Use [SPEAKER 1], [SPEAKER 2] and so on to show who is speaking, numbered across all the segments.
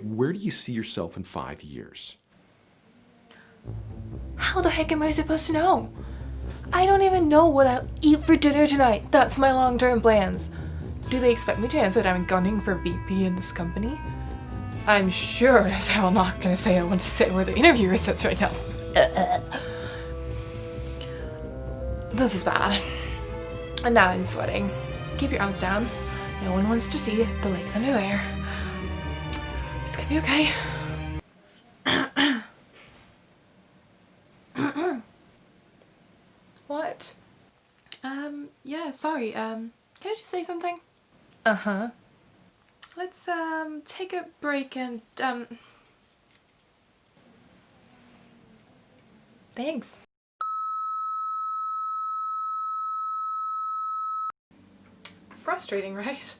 [SPEAKER 1] Where do you see yourself in 5 years?
[SPEAKER 2] How the heck am I supposed to know? I don't even know what I'll eat for dinner tonight. That's my long-term plans. Do they expect me to answer that I'm gunning for VP in this company? I'm sure as hell not gonna say I want to sit where the interviewer sits right now. This is bad. And now I'm sweating. Keep your arms down. No one wants to see the legs underwear. It's gonna be okay. What? Yeah, sorry, can I just say something? Uh-huh. Let's, take a break and, thanks. Frustrating, right?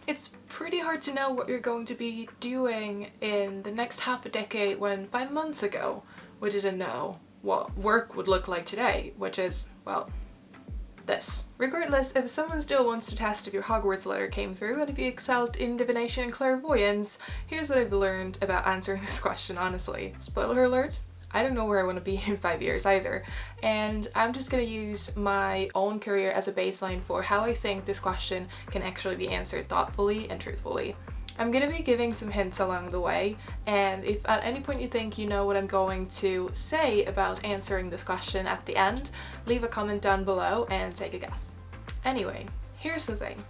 [SPEAKER 2] It's pretty hard to know what you're going to be doing in the next half a decade when 5 months ago we didn't know what work would look like today, which is, well, this. Regardless, if someone still wants to test if your Hogwarts letter came through and if you excelled in divination and clairvoyance, here's what I've learned about answering this question honestly. Spoiler alert, I don't know where I want to be in 5 years either, and I'm just gonna use my own career as a baseline for how I think this question can actually be answered thoughtfully and truthfully. I'm gonna be giving some hints along the way, and if at any point you think you know what I'm going to say about answering this question at the end, leave a comment down below and take a guess. Anyway, here's the thing.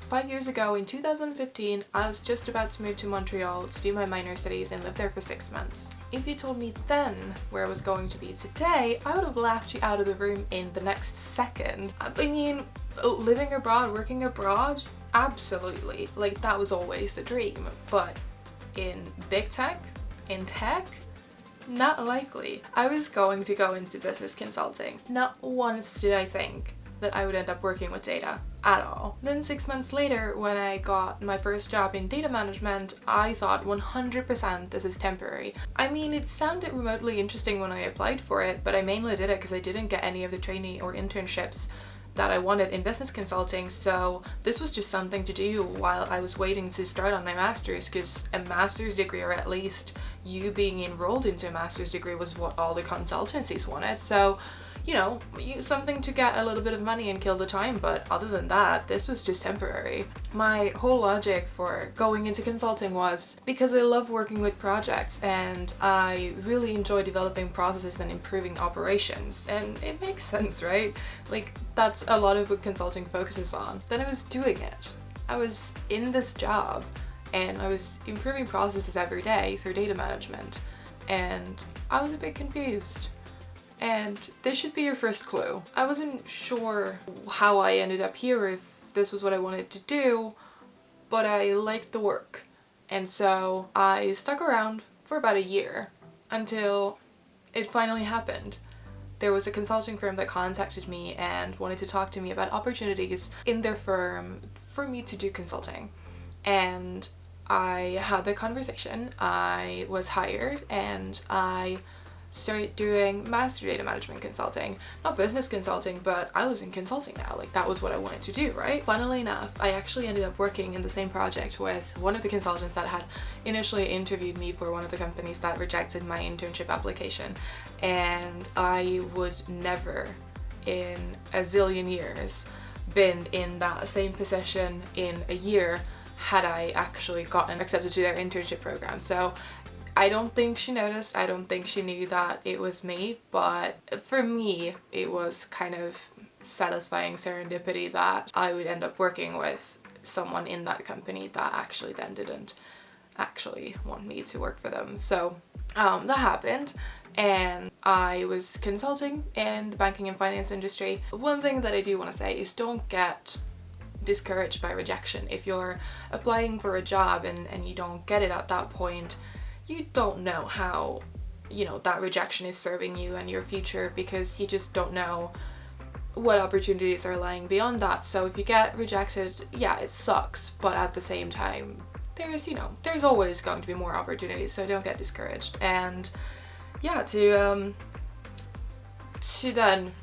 [SPEAKER 2] 5 years ago in 2015, I was just about to move to Montreal to do my minor studies and live there for 6 months. If you told me then where I was going to be today, I would have laughed you out of the room in the next second. I mean, living abroad, working abroad, absolutely. Like, that was always the dream. But in big tech, in tech, not likely. I was going to go into business consulting. Not once did I think that I would end up working with data at all. Then 6 months later, when I got my first job in data management, I thought 100% this is temporary. I mean, it sounded remotely interesting when I applied for it, but I mainly did it because I didn't get any of the training or internships that I wanted in business consulting, so this was just something to do while I was waiting to start on my master's, because a master's degree, or at least you being enrolled into a master's degree, was what all the consultancies wanted. So, you know, something to get a little bit of money and kill the time, but other than that, this was just temporary. My whole logic for going into consulting was because I love working with projects and I really enjoy developing processes and improving operations, and it makes sense, right? Like, that's a lot of what consulting focuses on. Then I was doing it. I was in this job and I was improving processes every day through data management, and I was a bit confused. And this should be your first clue. I wasn't sure how I ended up here, if this was what I wanted to do, but I liked the work. And so I stuck around for about a year until it finally happened. There was a consulting firm that contacted me and wanted to talk to me about opportunities in their firm for me to do consulting. And I had the conversation, I was hired, and I started doing master data management consulting. Not business consulting, but I was in consulting now. Like, that was what I wanted to do, right? Funnily enough, I actually ended up working in the same project with one of the consultants that had initially interviewed me for one of the companies that rejected my internship application. And I would never in a zillion years been in that same position in a year had I actually gotten accepted to their internship program. So I don't think she noticed, I don't think she knew that it was me, but for me it was kind of satisfying serendipity that I would end up working with someone in that company that actually then didn't actually want me to work for them. So that happened, and I was consulting in the banking and finance industry. One thing that I do want to say is don't get discouraged by rejection. If you're applying for a job and you don't get it at that point, you don't know how, you know, that rejection is serving you and your future, because you just don't know what opportunities are lying beyond that. So if you get rejected, yeah, it sucks, but at the same time, there's, you know, there's always going to be more opportunities, so don't get discouraged. And yeah, to then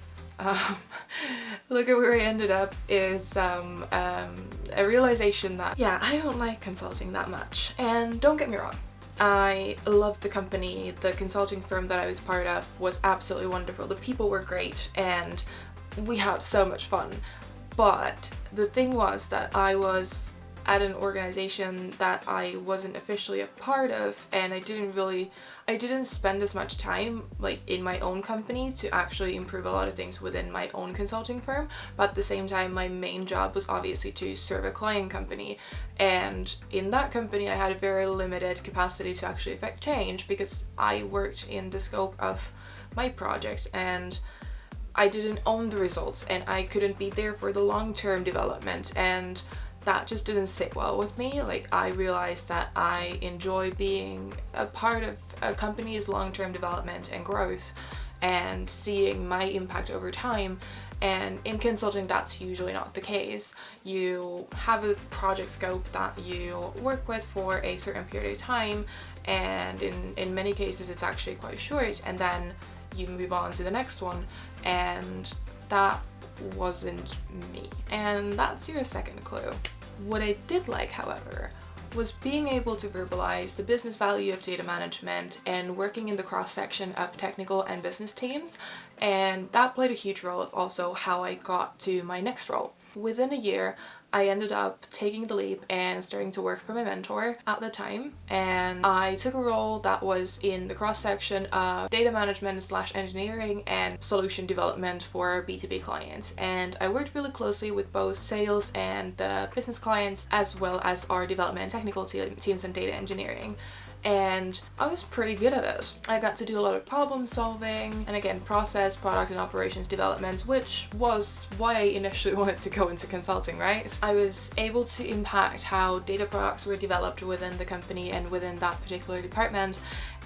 [SPEAKER 2] look at where I ended up is a realization that, yeah, I don't like consulting that much. And don't get me wrong, I loved the company. The consulting firm that I was part of was absolutely wonderful. The people were great and we had so much fun. But the thing was that I was at an organization that I wasn't officially a part of, and I didn't spend as much time like in my own company to actually improve a lot of things within my own consulting firm. But at the same time, my main job was obviously to serve a client company, and in that company I had a very limited capacity to actually affect change because I worked in the scope of my project and I didn't own the results and I couldn't be there for the long-term development, and that just didn't sit well with me. Like, I realized that I enjoy being a part of a company's long-term development and growth and seeing my impact over time. And in consulting, that's usually not the case. You have a project scope that you work with for a certain period of time, and in many cases it's actually quite short, and then you move on to the next one, and that wasn't me. And that's your second clue. What I did like, however, was being able to verbalize the business value of data management and working in the cross-section of technical and business teams, and that played a huge role of also how I got to my next role. Within a year, I ended up taking the leap and starting to work for my mentor at the time, and I took a role that was in the cross-section of data management / engineering and solution development for B2B clients. And I worked really closely with both sales and the business clients, as well as our development and technical teams and data engineering. And I was pretty good at it. I got to do a lot of problem solving and, again, process, product and operations development, which was why I initially wanted to go into consulting, right? I was able to impact how data products were developed within the company and within that particular department,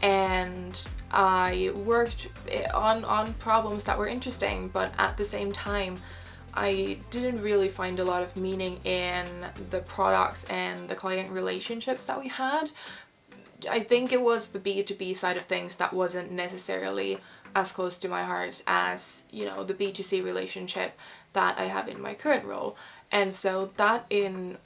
[SPEAKER 2] and I worked on problems that were interesting, but at the same time I didn't really find a lot of meaning in the products and the client relationships that we had. I think it was the B2B side of things that wasn't necessarily as close to my heart as, you know, the B2C relationship that I have in my current role. And so that in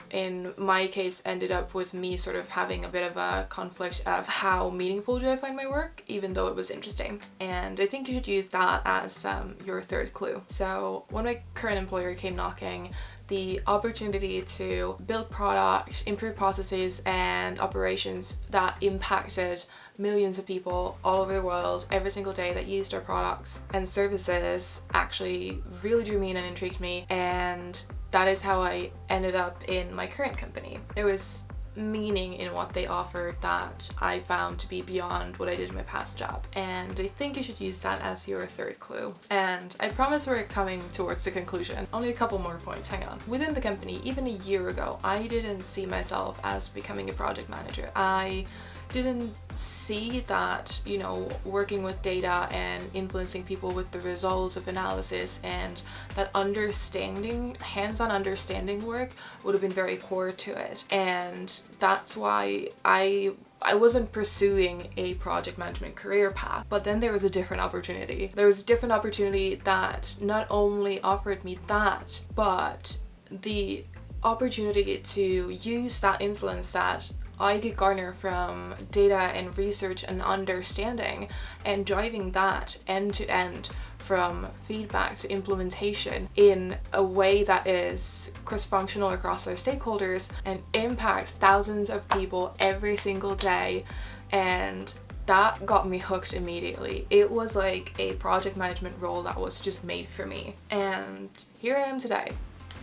[SPEAKER 2] my case ended up with me sort of having a bit of a conflict of how meaningful do I find my work, even though it was interesting. And I think you should use that as your third clue. So when my current employer came knocking, the opportunity to build product, improve processes and operations that impacted millions of people all over the world every single day that used our products and services actually really drew me in and intrigued me, and that is how I ended up in my current company. There was meaning in what they offered that I found to be beyond what I did in my past job, and I think you should use that as your third clue. And I promise we're coming towards the conclusion. Only a couple more points, hang on. Within the company, even a year ago, I didn't see myself as becoming a project manager. I didn't see that, you know, working with data and influencing people with the results of analysis and that understanding, hands-on understanding work would have been very core to it. And that's why I wasn't pursuing a project management career path. But then there was a different opportunity. There was a different opportunity that not only offered me that, but the opportunity to use that influence that I could garner from data and research and understanding and driving that end to end from feedback to implementation in a way that is cross-functional across our stakeholders and impacts thousands of people every single day. And that got me hooked immediately. It was like a project management role that was just made for me. And here I am today.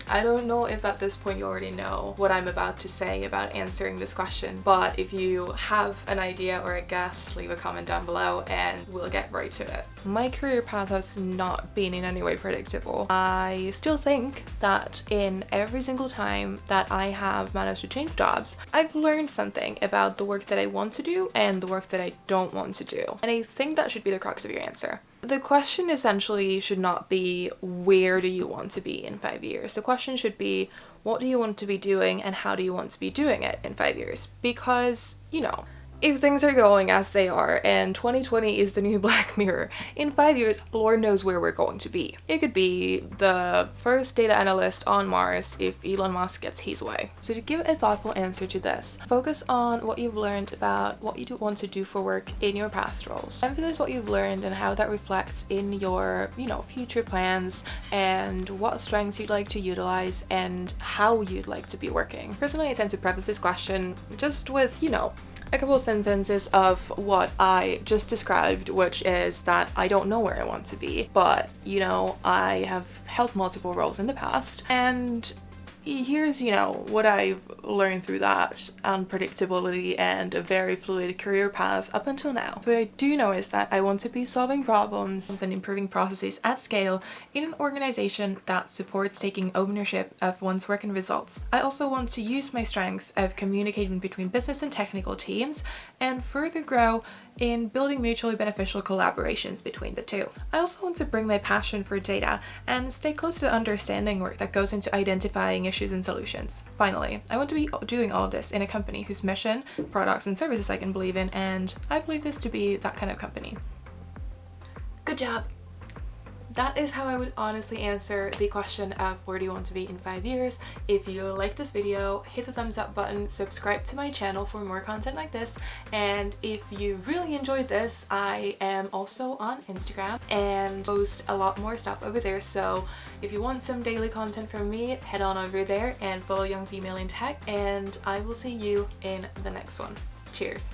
[SPEAKER 2] I don't know if at this point you already know what I'm about to say about answering this question, but if you have an idea or a guess, leave a comment down below and we'll get right to it. My career path has not been in any way predictable. I still think that in every single time that I have managed to change jobs, I've learned something about the work that I want to do and the work that I don't want to do. And I think that should be the crux of your answer. The question essentially should not be where do you want to be in 5 years. The question should be what do you want to be doing and how do you want to be doing it in 5 years? Because, you know, If things are going as they are and 2020 is the new Black Mirror, in 5 years, Lord knows where we're going to be. It could be the first data analyst on Mars if Elon Musk gets his way. So to give a thoughtful answer to this, focus on what you've learned about what you want to do for work in your past roles. Emphasize what you've learned and how that reflects in your, future plans and what strengths you'd like to utilize and how you'd like to be working. Personally, I tend to preface this question just with, a couple of sentences of what I just described, which is that I don't know where I want to be, but I have held multiple roles in the past, and here's what I've learned through that unpredictability and a very fluid career path up until now. So what I do know is that I want to be solving problems and improving processes at scale in an organization that supports taking ownership of one's work and results. I also want to use my strengths of communicating between business and technical teams and further grow in building mutually beneficial collaborations between the two. I also want to bring my passion for data and stay close to the understanding work that goes into identifying issues and solutions. Finally, I want to be doing all of this in a company whose mission, products, and services I can believe in, and I believe this to be that kind of company. Good job! That is how I would honestly answer the question of where do you want to be in 5 years. If you like this video, hit the thumbs up button, subscribe to my channel for more content like this, and if you really enjoyed this, I am also on Instagram and post a lot more stuff over there, so if you want some daily content from me, head on over there and follow Young Female in Tech, and I will see you in the next one. Cheers!